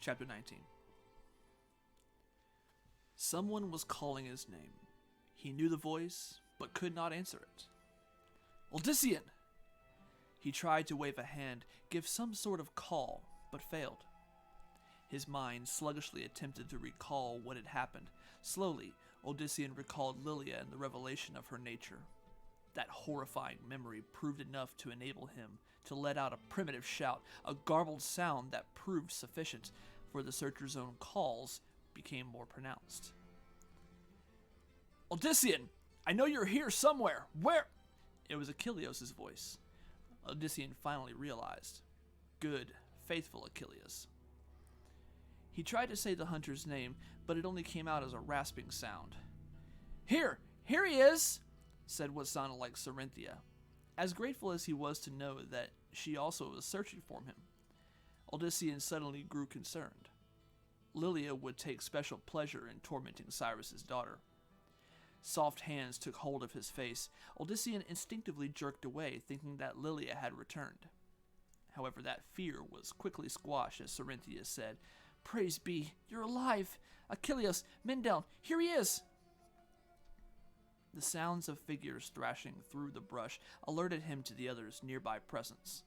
Chapter 19. Someone was calling his name. He knew the voice, but could not answer it. Odyssean! He tried to wave a hand, give some sort of call, but failed. His mind sluggishly attempted to recall what had happened. Slowly, Odyssean recalled Lilia and the revelation of her nature. That horrifying memory proved enough to enable him to let out a primitive shout, a garbled sound that proved sufficient, for the searcher's own calls became more pronounced. Odyssean! I know you're here somewhere! Where? It was Achilleos' voice. Odyssean finally realized. Good, faithful Achilleos. He tried to say the hunter's name, but it only came out as a rasping sound. Here he is, said what sounded like Cerinthia, as grateful as he was to know that she also was searching for him. Odyssean suddenly grew concerned. Lilia would take special pleasure in tormenting Cyrus's daughter. Soft hands took hold of his face. Odyssean instinctively jerked away, thinking that Lilia had returned. However, that fear was quickly squashed as Cerinthia said, Praise be, you're alive! Achilleos, Mindel, here he is! The sounds of figures thrashing through the brush alerted him to the others' nearby presence.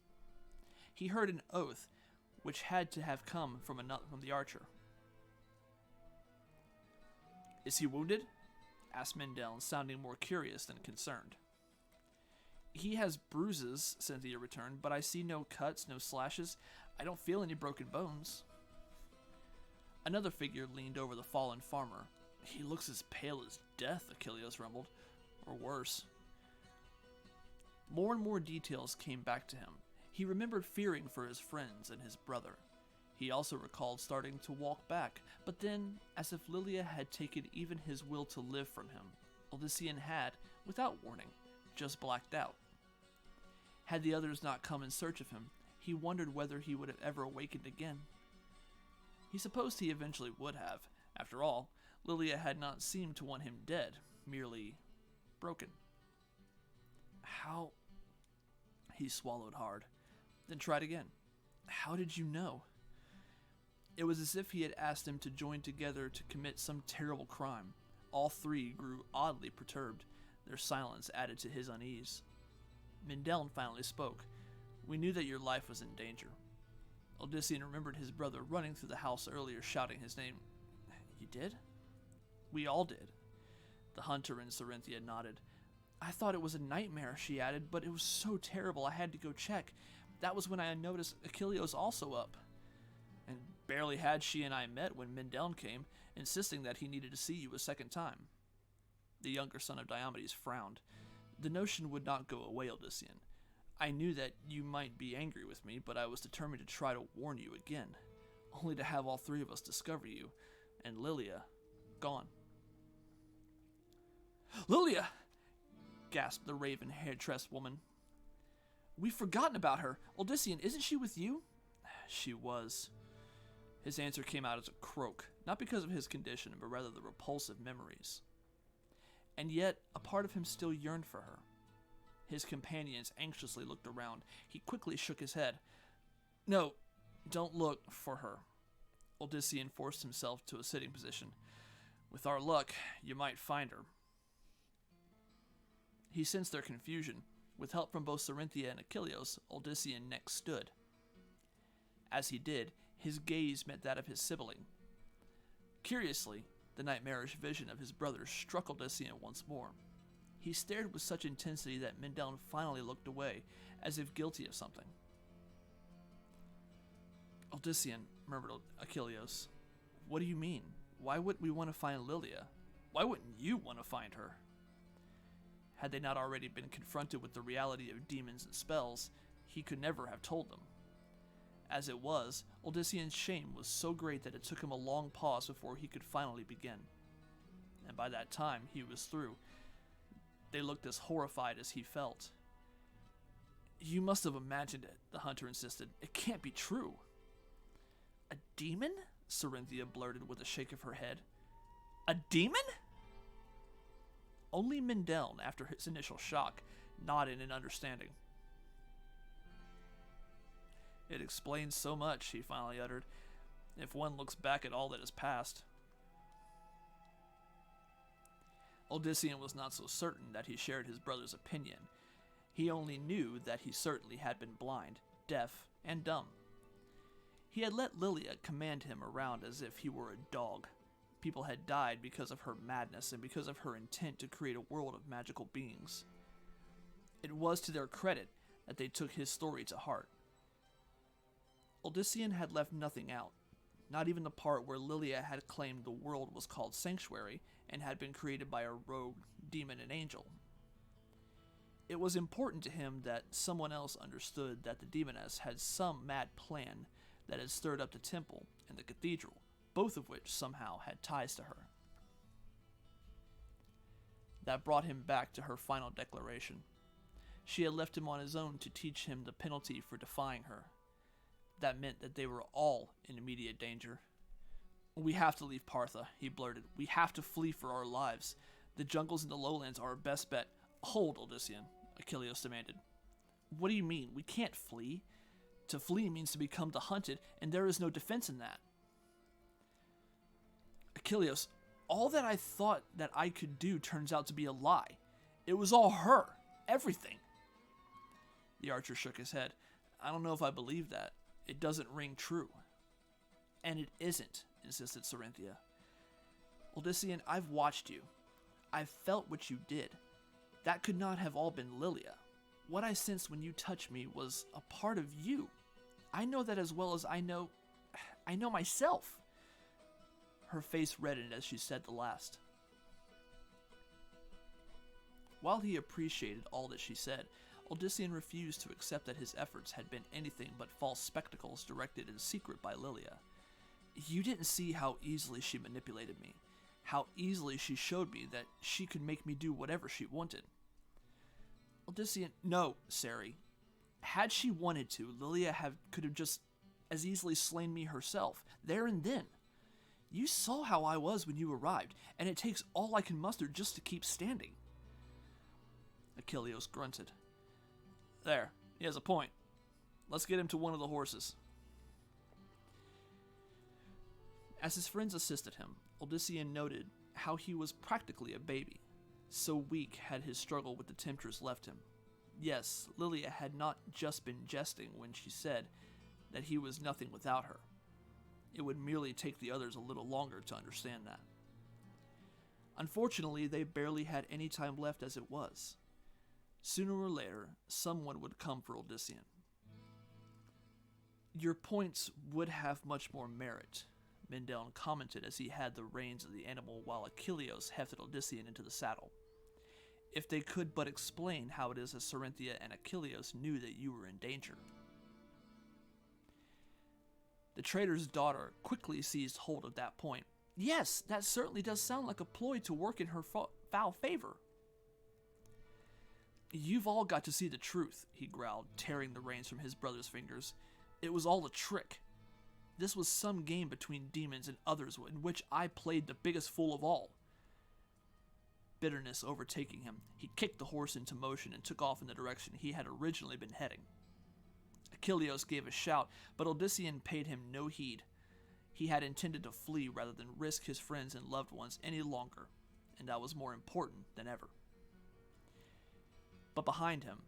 He heard an oath, which had to have come from the archer. Is he wounded? Asked Mindel, sounding more curious than concerned. He has bruises, Cynthia returned, but I see no cuts, no slashes. I don't feel any broken bones. Another figure leaned over the fallen farmer. He looks as pale as death, Achilleos rumbled. Or worse. More and more details came back to him. He remembered fearing for his friends and his brother. He also recalled starting to walk back, but then, as if Lilia had taken even his will to live from him, Odyssean had, without warning, just blacked out. Had the others not come in search of him, he wondered whether he would have ever awakened again. He supposed he eventually would have. After all, Lilia had not seemed to want him dead, merely broken. How? He swallowed hard, then tried again. How did you know? It was as if he had asked them to join together to commit some terrible crime. All three grew oddly perturbed. Their silence added to his unease. Mindel finally spoke. We knew that your life was in danger. Odyssean remembered his brother running through the house earlier, shouting his name. You did? We all did. The hunter and Cerinthia nodded. I thought it was a nightmare, she added, but it was so terrible I had to go check. That was when I noticed Achilleos also up. And barely had she and I met when Mindel came, insisting that he needed to see you a second time. The younger son of Diomedes frowned. The notion would not go away, Odyssean. I knew that you might be angry with me, but I was determined to try to warn you again, only to have all three of us discover you, and Lilia gone. Lilia! Gasped the raven-haired-tressed woman. We've forgotten about her. Odyssean, isn't she with you? She was. His answer came out as a croak, not because of his condition, but rather the repulsive memories. And yet, a part of him still yearned for her. His companions anxiously looked around. He quickly shook his head. No, don't look for her. Odyssean forced himself to a sitting position. With our luck, you might find her. He sensed their confusion. With help from both Cerinthia and Achilleos, Odyssean next stood. As he did, his gaze met that of his sibling. Curiously, the nightmarish vision of his brother struck Odyssean once more. He stared with such intensity that Mindel finally looked away, as if guilty of something. Odyssean, murmured Achilleos, what do you mean? Why wouldn't we want to find Lilia? Why wouldn't you want to find her? Had they not already been confronted with the reality of demons and spells, he could never have told them. As it was, Odyssean's shame was so great that it took him a long pause before he could finally begin. And by that time, he was through. They looked as horrified as he felt. You must have imagined it, the hunter insisted. It can't be true. A demon? Cerinthia blurted with a shake of her head. A demon? Only Mindel, after his initial shock, nodded in understanding. It explains so much, he finally uttered. if one looks back at all that is past. Odysseus was not so certain that he shared his brother's opinion. He only knew that he certainly had been blind, deaf, and dumb. He had let Lilia command him around as if he were a dog. People had died because of her madness and because of her intent to create a world of magical beings. It was to their credit that they took his story to heart. Odysseus had left nothing out, not even the part where Lilia had claimed the world was called Sanctuary and had been created by a rogue demon and angel. It was important to him that someone else understood that the demoness had some mad plan that had stirred up the temple and the cathedral, both of which somehow had ties to her. That brought him back to her final declaration. She had left him on his own to teach him the penalty for defying her. That meant that they were all in immediate danger. "We have to leave Partha," he blurted. "We have to flee for our lives. The jungles and the lowlands are our best bet." "Hold, Odysseus," Achilles demanded. "What do you mean? We can't flee. To flee means to become the hunted, and there is no defense in that." "Achilles, all that I thought that I could do turns out to be a lie. It was all her. Everything." The archer shook his head. "I don't know if I believe that. It doesn't ring true." "And it isn't," insisted Cerinthia. "Odysseus, I've watched you. I've felt what you did. That could not have all been Lilia. What I sensed when you touched me was a part of you. I know that as well as I know myself." Her face reddened as she said the last. While he appreciated all that she said, Odysseus refused to accept that his efforts had been anything but false spectacles directed in secret by Lilia. "You didn't see how easily she manipulated me, how easily she showed me that she could make me do whatever she wanted." "Odysseus, no, Sari. Had she wanted to, Lilia could have just as easily slain me herself, there and then. You saw how I was when you arrived, and it takes all I can muster just to keep standing." Achilles grunted. "There, he has a point. Let's get him to one of the horses." As his friends assisted him, Odysseus noted how he was practically a baby. So weak had his struggle with the temptress left him. Yes, Lilia had not just been jesting when she said that he was nothing without her. It would merely take the others a little longer to understand that. Unfortunately, they barely had any time left as it was. Sooner or later, someone would come for Odysseus. "Your points would have much more merit," Mindel commented as he had the reins of the animal while Achilles hefted Odysseus into the saddle. "If they could but explain how it is that Cerinthia and Achilles knew that you were in danger." The trader's daughter quickly seized hold of that point. "Yes, that certainly does sound like a ploy to work in her foul favor." "You've all got to see the truth," he growled, tearing the reins from his brother's fingers. "It was all a trick. This was some game between demons and others in which I played the biggest fool of all." Bitterness overtaking him, he kicked the horse into motion and took off in the direction he had originally been heading. Achilles gave a shout, but Odysseus paid him no heed. He had intended to flee rather than risk his friends and loved ones any longer, and that was more important than ever. But behind him,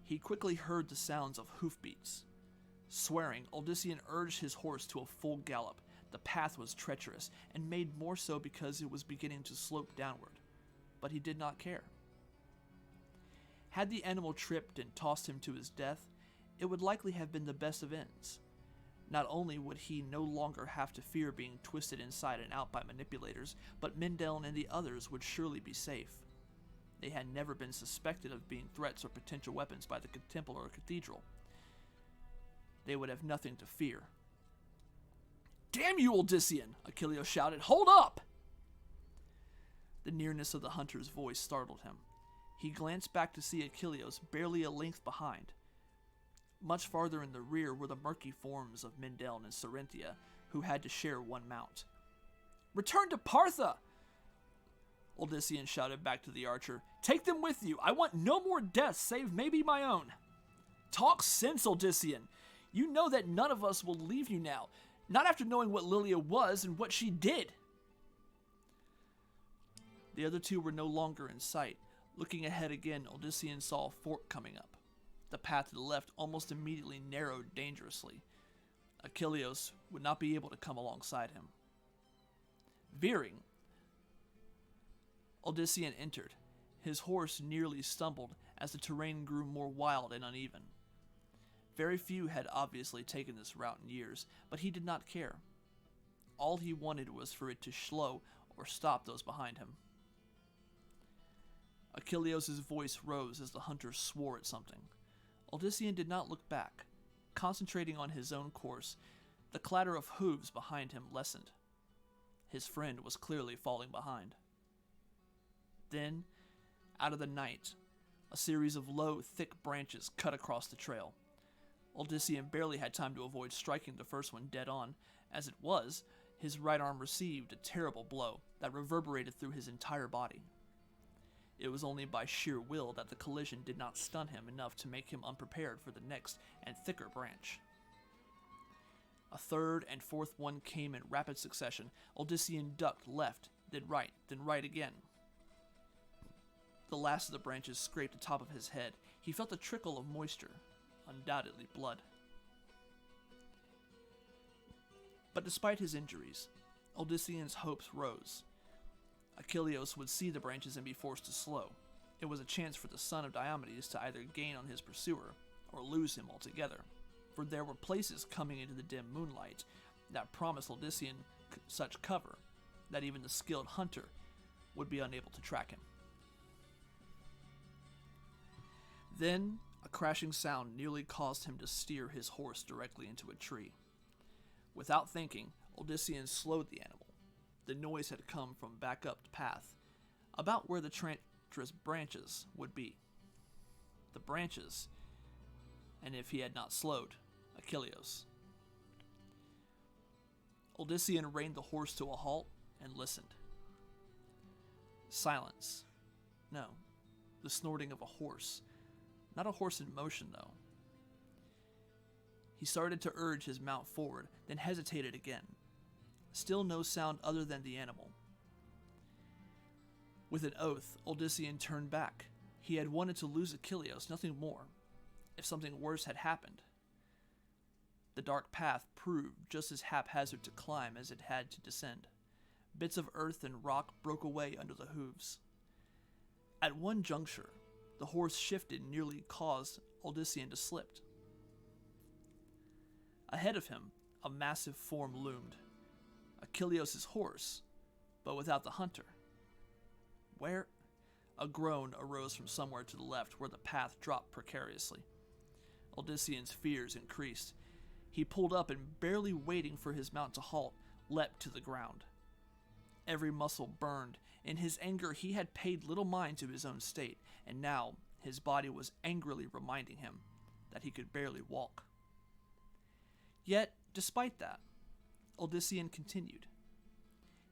he quickly heard the sounds of hoofbeats. Swearing, Odysseus urged his horse to a full gallop. The path was treacherous, and made more so because it was beginning to slope downward. But he did not care. Had the animal tripped and tossed him to his death, it would likely have been the best of ends. Not only would he no longer have to fear being twisted inside and out by manipulators, but Mindel and the others would surely be safe. They had never been suspected of being threats or potential weapons by the temple or cathedral. They would have nothing to fear. "Damn you, Odysseus!" Achilles shouted. "Hold up!" The nearness of the hunter's voice startled him. He glanced back to see Achilles barely a length behind. Much farther in the rear were the murky forms of Mindel and Cerinthia, who had to share one mount. "Return to Partha!" Odysseus shouted back to the archer. "Take them with you. I want no more deaths save maybe my own." "Talk sense, Odysseus. You know that none of us will leave you now. Not after knowing what Lilia was and what she did. The other two were no longer in sight. Looking ahead again, Odyssean saw a fork coming up. The path to the left almost immediately narrowed dangerously. Achilleos would not be able to come alongside him. Veering, Odyssean entered. His horse nearly stumbled as the terrain grew more wild and uneven. Very few had obviously taken this route in years, but he did not care. All he wanted was for it to slow or stop those behind him. Achilleos' voice rose as the hunter swore at something. Odyssean did not look back. Concentrating on his own course, the clatter of hooves behind him lessened. His friend was clearly falling behind. Then, out of the night, a series of low, thick branches cut across the trail. Odyssean barely had time to avoid striking the first one dead on. As it was, his right arm received a terrible blow that reverberated through his entire body. It was only by sheer will that the collision did not stun him enough to make him unprepared for the next and thicker branch. A third and fourth one came in rapid succession. Odyssean ducked left, then right again. The last of the branches scraped the top of his head. He felt a trickle of moisture, undoubtedly blood. But despite his injuries, Odyssean's hopes rose. Achilleos would see the branches and be forced to slow. It was a chance for the son of Diomedes to either gain on his pursuer or lose him altogether, for there were places coming into the dim moonlight that promised Odyssean such cover that even the skilled hunter would be unable to track him. Then, a crashing sound nearly caused him to steer his horse directly into a tree. Without thinking, Odyssean slowed the animal. The noise had come from back up the path, about where the treacherous branches would be. The branches, and if he had not slowed, Achilleos. Odyssean reined the horse to a halt and listened. Silence. No, the snorting of a horse. Not a horse in motion, though. He started to urge his mount forward, then hesitated again. Still no sound other than the animal. With an oath, Odyssean turned back. He had wanted to lose Achilleos, nothing more, if something worse had happened. The dark path proved just as haphazard to climb as it had to descend. Bits of earth and rock broke away under the hooves. At one juncture, the horse shifted and nearly caused Odyssean to slip. Ahead of him, a massive form loomed. Achilleos' horse, but without the hunter. Where? A groan arose from somewhere to the left where the path dropped precariously. Odyssean's fears increased. He pulled up and, barely waiting for his mount to halt, leapt to the ground. Every muscle burned. In his anger, he had paid little mind to his own state, and now his body was angrily reminding him that he could barely walk. Yet, despite that, Odyssean continued.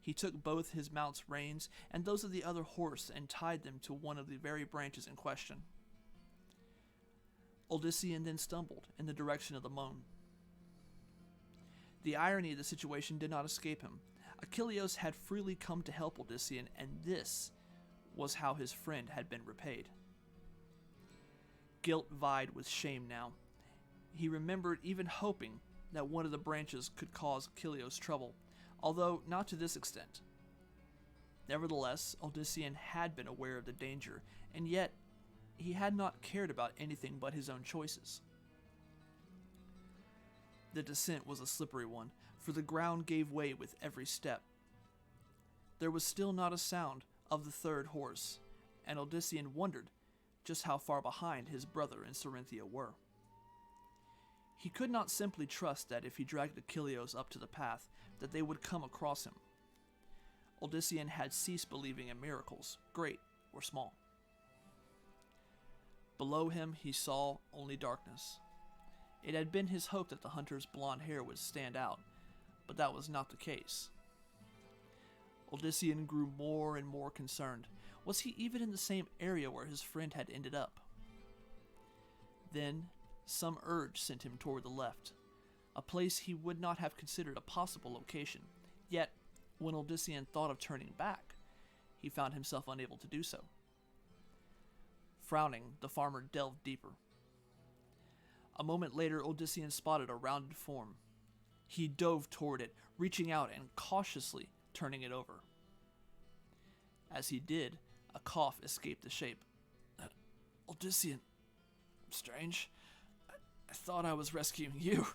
He took both his mount's reins and those of the other horse and tied them to one of the very branches in question. Odyssean then stumbled in the direction of the moan. The irony of the situation did not escape him. Achilleos had freely come to help Odyssean, and this was how his friend had been repaid. Guilt vied with shame now. He remembered even hoping that one of the branches could cause Achilleos trouble, although not to this extent. Nevertheless, Odyssean had been aware of the danger, and yet he had not cared about anything but his own choices. The descent was a slippery one, for the ground gave way with every step. There was still not a sound of the third horse, and Odyssean wondered just how far behind his brother and Cerynthia were. He could not simply trust that if he dragged Achilleos up to the path, that they would come across him. Odyssean had ceased believing in miracles, great or small. Below him he saw only darkness. It had been his hope that the hunter's blonde hair would stand out, but that was not the case. Odyssean grew more and more concerned. Was he even in the same area where his friend had ended up? Then, some urge sent him toward the left. a place he would not have considered a possible location. Yet, when Odyssean thought of turning back, he found himself unable to do so. Frowning, the farmer delved deeper. A moment later, Odyssean spotted a rounded form. He dove toward it, reaching out and cautiously turning it over. As he did, a cough escaped the shape. Odyssean, strange. I thought I was rescuing you.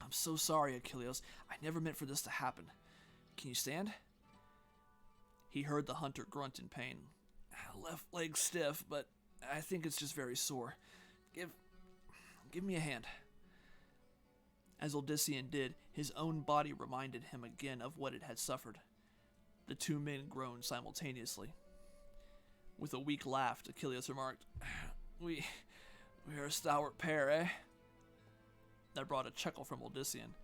I'm so sorry, Achilles. I never meant for this to happen. Can you stand? He heard the hunter grunt in pain. Left leg stiff, but I think it's just very sore. Give me a hand. As Odyssean did, his own body reminded him again of what it had suffered. The two men groaned simultaneously. With a weak laugh, Achilles remarked, We are a stalwart pair, eh? That brought a chuckle from Odyssean.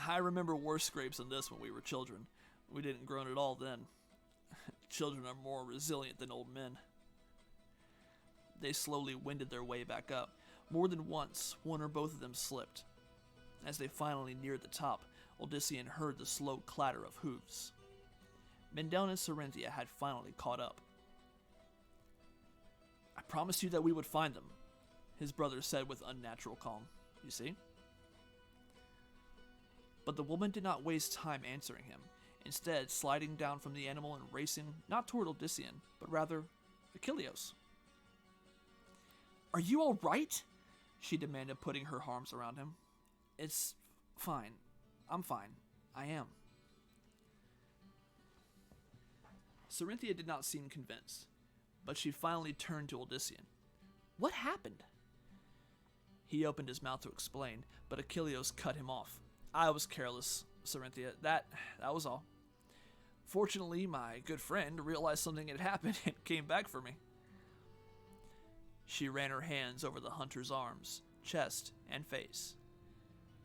I remember worse scrapes than this when we were children. We didn't groan at all then. Children are more resilient than old men. They slowly wended their way back up. More than once, one or both of them slipped. As they finally neared the top, Odyssean heard the slow clatter of hooves. Mendel and Cerynthia had finally caught up. I promised you that we would find them, his brother said with unnatural calm. You see? But the woman did not waste time answering him, instead sliding down from the animal and racing not toward Odyssean, but rather Achilles. Are you all right? She demanded, putting her arms around him. It's fine. I'm fine. I am. Cerynthia did not seem convinced, but she finally turned to Odyssean. What happened? He opened his mouth to explain, but Achilles cut him off. I was careless, Cerynthia. That was all. Fortunately, my good friend realized something had happened and came back for me. She ran her hands over the hunter's arms, chest, and face,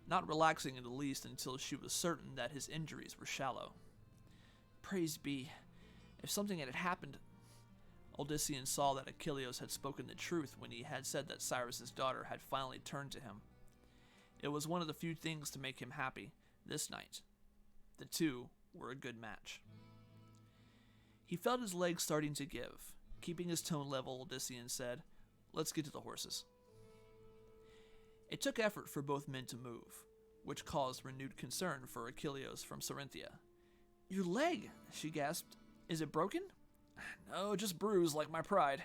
not relaxing in the least until she was certain that his injuries were shallow. Praise be. If something had happened... Odyssean saw that Achilles had spoken the truth when he had said that Cyrus's daughter had finally turned to him. It was one of the few things to make him happy this night. The two were a good match. He felt his legs starting to give. Keeping his tone level, Odyssean said, Let's get to the horses. It took effort for both men to move, which caused renewed concern for Achilles from Cerynthia. Your leg, she gasped. Is it broken? No, just bruised like my pride.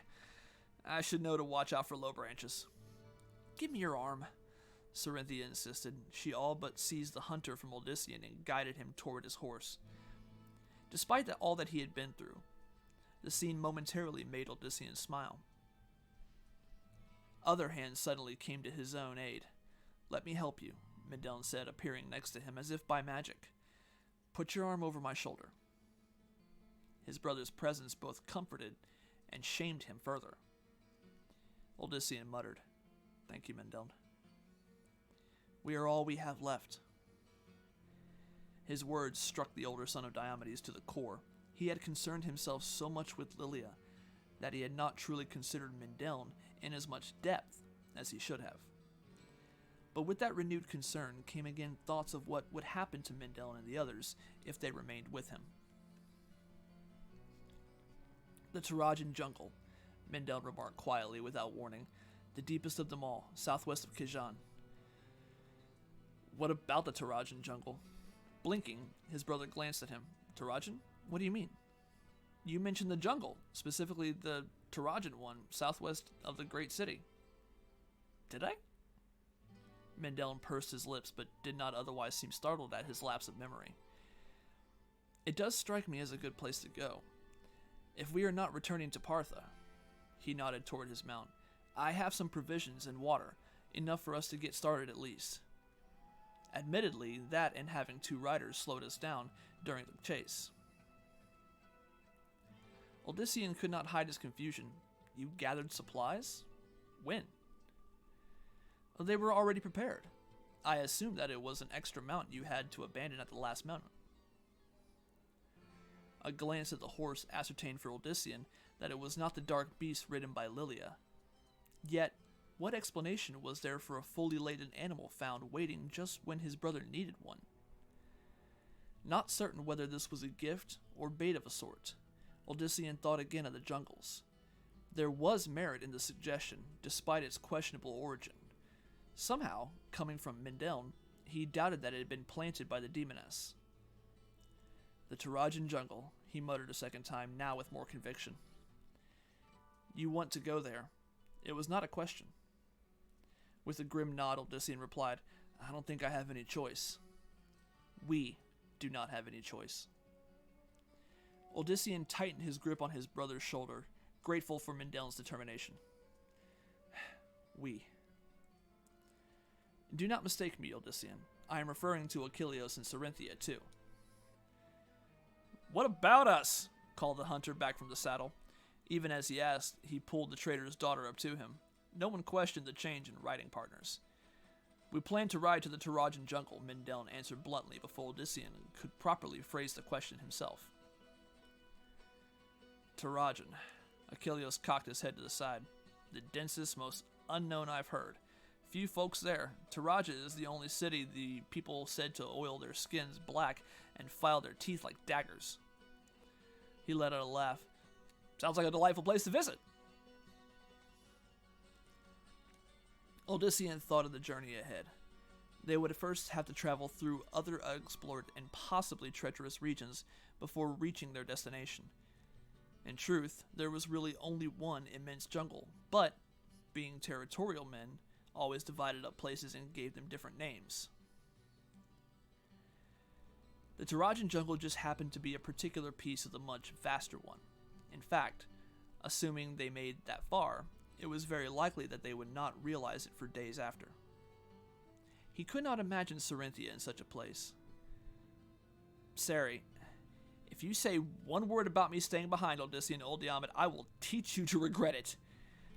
I should know to watch out for low branches. Give me your arm, Cerynthia insisted. She all but seized the hunter from Odyssean and guided him toward his horse. Despite all that he had been through, the scene momentarily made Odyssean smile. Other hands suddenly came to his own aid. Let me help you, Mendel said, appearing next to him as if by magic. Put your arm over my shoulder. His brother's presence both comforted and shamed him further. Odyssean muttered, Thank you, Mendel. We are all we have left. His words struck the older son of Diomedes to the core. He had concerned himself so much with Lilia that he had not truly considered Mendel in as much depth as he should have. But with that renewed concern came again thoughts of what would happen to Mendel and the others if they remained with him. The Tarajan jungle, Mendel remarked quietly without warning, the deepest of them all, southwest of Kijan. What about the Tarajan jungle? Blinking, his brother glanced at him. Tarajan? What do you mean? You mentioned the jungle, specifically the Tarajan one, southwest of the great city. Did I? Mendel pursed his lips, but did not otherwise seem startled at his lapse of memory. It does strike me as a good place to go. If we are not returning to Partha, he nodded toward his mount, I have some provisions and water, enough for us to get started at least. Admittedly, that and having two riders slowed us down during the chase. Odyssean could not hide his confusion. You gathered supplies? When? They were already prepared. I assumed that it was an extra mount you had to abandon at the last mountain. A glance at the horse ascertained for Odyssean that it was not the dark beast ridden by Lilia. Yet, What explanation was there for a fully laden animal found waiting just when his brother needed one? Not certain whether this was a gift or bait of a sort, Odyssean thought again of the jungles. There was merit in the suggestion, despite its questionable origin. Somehow, coming from Mindeln, he doubted that it had been planted by the demoness. The Tarajan jungle, he muttered a second time, now with more conviction. You want to go there. It was not a question. With a grim nod, Odyssean replied, I don't think I have any choice. We do not have any choice. Odyssean tightened his grip on his brother's shoulder, grateful for Mindeln's determination. We. Do not mistake me, Odyssean. I am referring to Achilleos and Cerinthia, too. What about us? Called the hunter back from the saddle. Even as he asked, he pulled the trader's daughter up to him. No one questioned the change in riding partners. We plan to ride to the Tarajan jungle, Mindeln answered bluntly before Odyssean could properly phrase the question himself. Tarajan. Achilleos cocked his head to the side. The densest, most unknown I've heard. Few folks there. Taraja is the only city the people said to oil their skins black and file their teeth like daggers. He let out a laugh. Sounds like a delightful place to visit. Odyssean thought of the journey ahead. They would first have to travel through other unexplored and possibly treacherous regions before reaching their destination. In truth, there was really only one immense jungle, but, being territorial men, always divided up places and gave them different names. The Tarajan jungle just happened to be a particular piece of the much vaster one. In fact, assuming they made that far, it was very likely that they would not realize it for days after. He could not imagine Cerinthia in such a place. Sari, if you say one word about me staying behind, Odyssean old Diomed, I will teach you to regret it.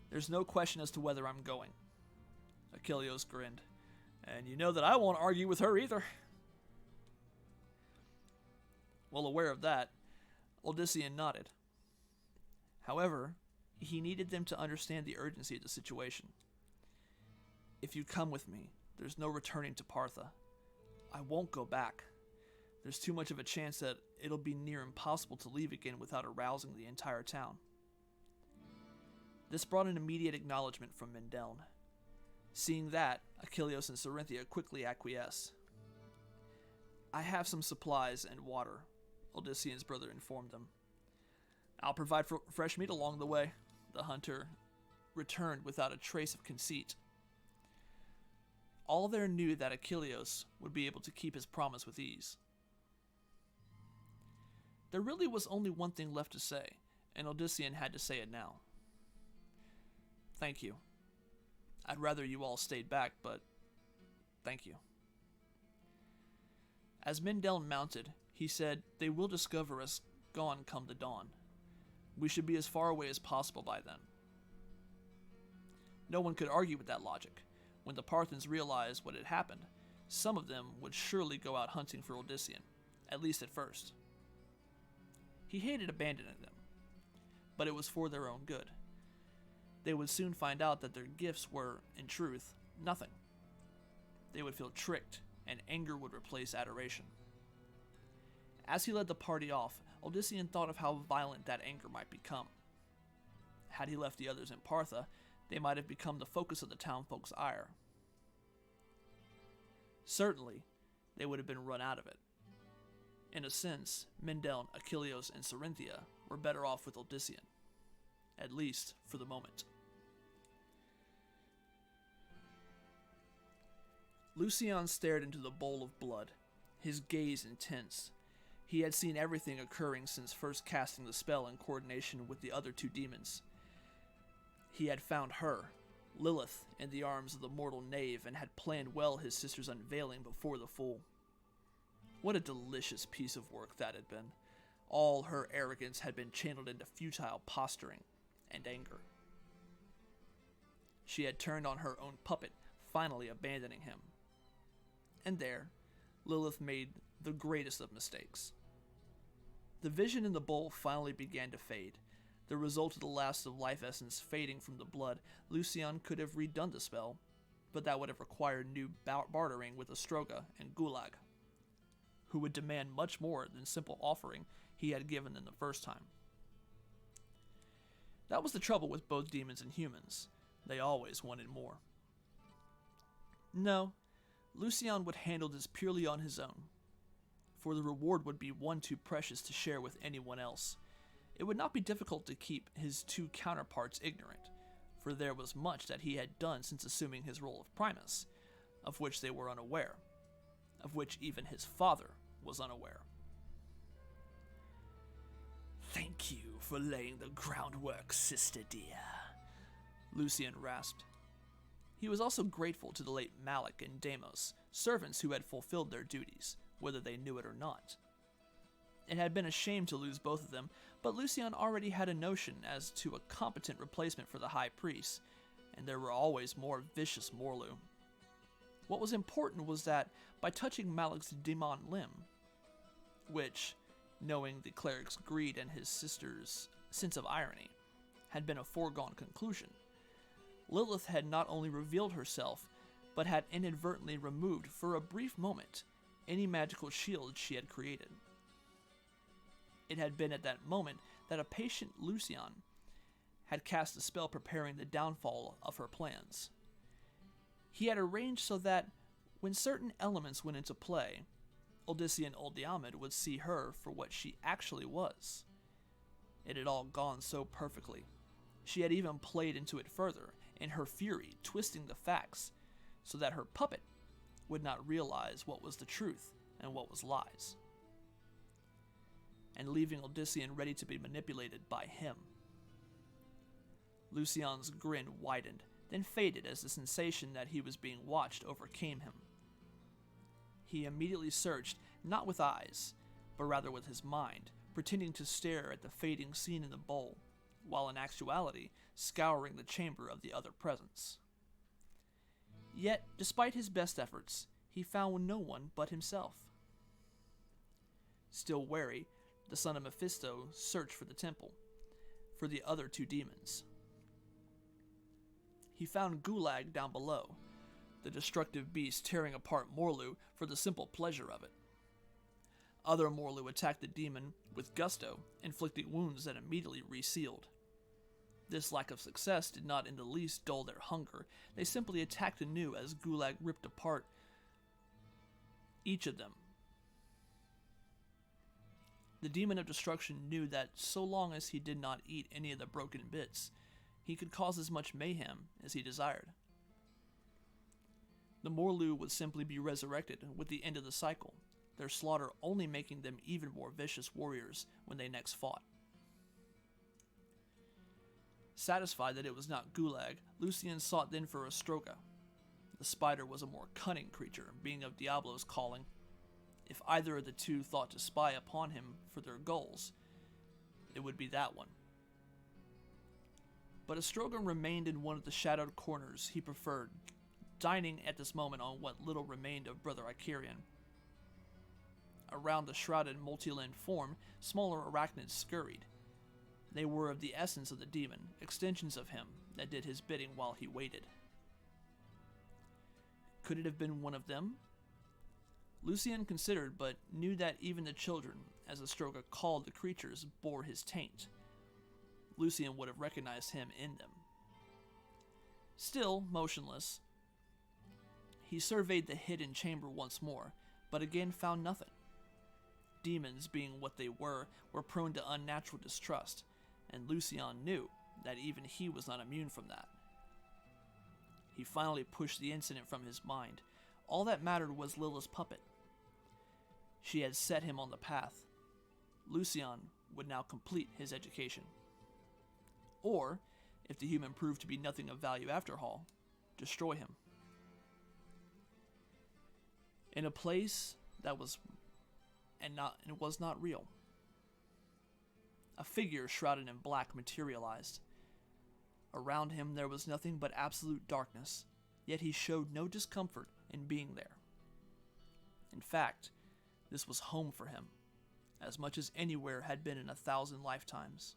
There's no question as to whether I'm going. Achilleos grinned. And you know that I won't argue with her either. Well aware of that, Odyssean nodded. However, he needed them to understand the urgency of the situation. If you come with me, there's no returning to Partha. I won't go back. There's too much of a chance that it'll be near impossible to leave again without arousing the entire town. This brought an immediate acknowledgement from Mindeln. Seeing that, Achilleos and Cerinthia quickly acquiesced. I have some supplies and water, Odyssean's brother informed them. I'll provide fresh meat along the way, the hunter returned without a trace of conceit. All there knew that Achilleos would be able to keep his promise with ease. There really was only one thing left to say, and Odyssean had to say it now. Thank you. I'd rather you all stayed back, but thank you. As Mindeln mounted, he said, they will discover us gone come the dawn. We should be as far away as possible by then. No one could argue with that logic. When the Parthans realized what had happened, some of them would surely go out hunting for Odyssean, at least at first. He hated abandoning them, but it was for their own good. They would soon find out that their gifts were, in truth, nothing. They would feel tricked, and anger would replace adoration. As he led the party off, Odyssean thought of how violent that anger might become. Had he left the others in Partha, they might have become the focus of the townfolk's ire. Certainly, they would have been run out of it. In a sense, Mindeln, Achilleos, and Cerinthia were better off with Odyssean, at least for the moment. Lucian stared into the bowl of blood, his gaze intense. He had seen everything occurring since first casting the spell in coordination with the other two demons. He had found her, Lilith, in the arms of the mortal knave and had planned well his sister's unveiling before the fool. What a delicious piece of work that had been. All her arrogance had been channeled into futile posturing and anger. She had turned on her own puppet, finally abandoning him. And there, Lilith made the greatest of mistakes. The vision in the bowl finally began to fade. The result of the last of life essence fading from the blood, Lucian could have redone the spell, but that would have required new bartering with Ostroga and Gulag, who would demand much more than simple offering he had given them the first time. That was the trouble with both demons and humans. They always wanted more. No, Lucian would handle this purely on his own, for the reward would be one too precious to share with anyone else. It would not be difficult to keep his two counterparts ignorant, for there was much that he had done since assuming his role of Primus, of which they were unaware, of which even his father was unaware. "Thank you for laying the groundwork, sister dear," Lucian rasped. He was also grateful to the late Malik and Deimos, servants who had fulfilled their duties, whether they knew it or not. It had been a shame to lose both of them, but Lucian already had a notion as to a competent replacement for the High Priest, and there were always more vicious Morlu. What was important was that, by touching Malik's demon limb, which, knowing the cleric's greed and his sister's sense of irony, had been a foregone conclusion, Lilith had not only revealed herself, but had inadvertently removed, for a brief moment, any magical shield she had created. It had been at that moment that a patient Lucian had cast a spell preparing the downfall of her plans. He had arranged so that, when certain elements went into play, Odyssean Oldiamid would see her for what she actually was. It had all gone so perfectly. She had even played into it further, in her fury, twisting the facts, so that her puppet would not realize what was the truth and what was lies, and leaving Odyssean ready to be manipulated by him. Lucian's grin widened, then faded as the sensation that he was being watched overcame him. He immediately searched, not with eyes, but rather with his mind, pretending to stare at the fading scene in the bowl, while in actuality scouring the chamber of the other presence. Yet, despite his best efforts, he found no one but himself. Still wary, the son of Mephisto searched for the temple, for the other two demons. He found Gulag down below, the destructive beast tearing apart Morlu for the simple pleasure of it. Other Morlu attacked the demon with gusto, inflicting wounds that immediately resealed. This lack of success did not in the least dull their hunger. They simply attacked anew as Gulag ripped apart each of them. The demon of destruction knew that so long as he did not eat any of the broken bits, he could cause as much mayhem as he desired. The Morlu would simply be resurrected with the end of the cycle, their slaughter only making them even more vicious warriors when they next fought. Satisfied that it was not Gulag, Lucian sought then for Ostroga. The spider was a more cunning creature, being of Diablo's calling. If either of the two thought to spy upon him for their goals, it would be that one. But Ostroga remained in one of the shadowed corners he preferred, dining at this moment on what little remained of Brother Icarian. Around the shrouded multi-limbed form, smaller arachnids scurried. They were of the essence of the demon, extensions of him that did his bidding while he waited. Could it have been one of them? Lucian considered, but knew that even the children, as Ostroga called the creatures, bore his taint. Lucian would have recognized him in them. Still motionless, he surveyed the hidden chamber once more, but again found nothing. Demons, being what they were prone to unnatural distrust, and Lucian knew that even he was not immune from that. He finally pushed the incident from his mind. All that mattered was Lilith's puppet. She had set him on the path. Lucian would now complete his education. Or, if the human proved to be nothing of value after all, destroy him. In a place that was not real. A figure shrouded in black materialized. Around him there was nothing but absolute darkness, yet he showed no discomfort in being there. In fact, this was home for him, as much as anywhere had been in 1,000 lifetimes.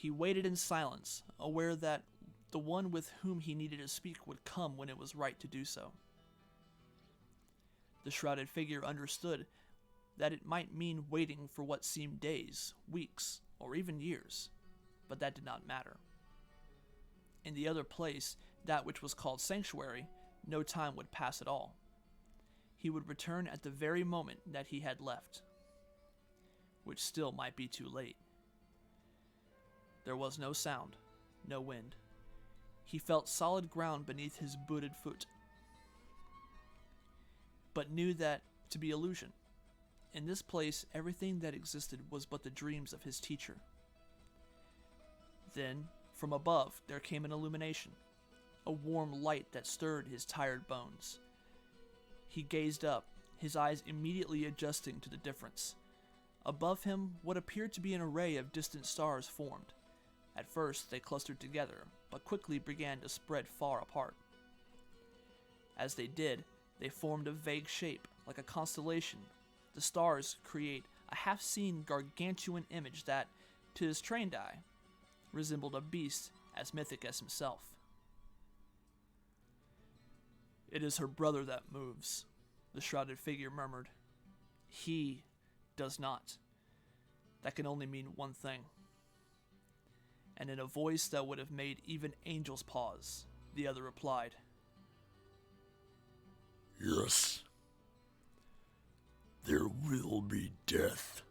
He waited in silence, aware that the one with whom he needed to speak would come when it was right to do so. The shrouded figure understood that it might mean waiting for what seemed days, weeks, or even years, but that did not matter. In the other place, that which was called Sanctuary, no time would pass at all. He would return at the very moment that he had left, which still might be too late. There was no sound, no wind. He felt solid ground beneath his booted foot, but knew that to be illusion. In this place, everything that existed was but the dreams of his teacher. Then, from above, there came an illumination, a warm light that stirred his tired bones. He gazed up, his eyes immediately adjusting to the difference. Above him, what appeared to be an array of distant stars formed. At first, they clustered together, but quickly began to spread far apart. As they did, they formed a vague shape, like a constellation. The stars create a half-seen gargantuan image that, to his trained eye, resembled a beast as mythic as himself. "It is her brother that moves," the shrouded figure murmured. "He does not. That can only mean one thing." And in a voice that would have made even angels pause, the other replied, "Yes. There will be death.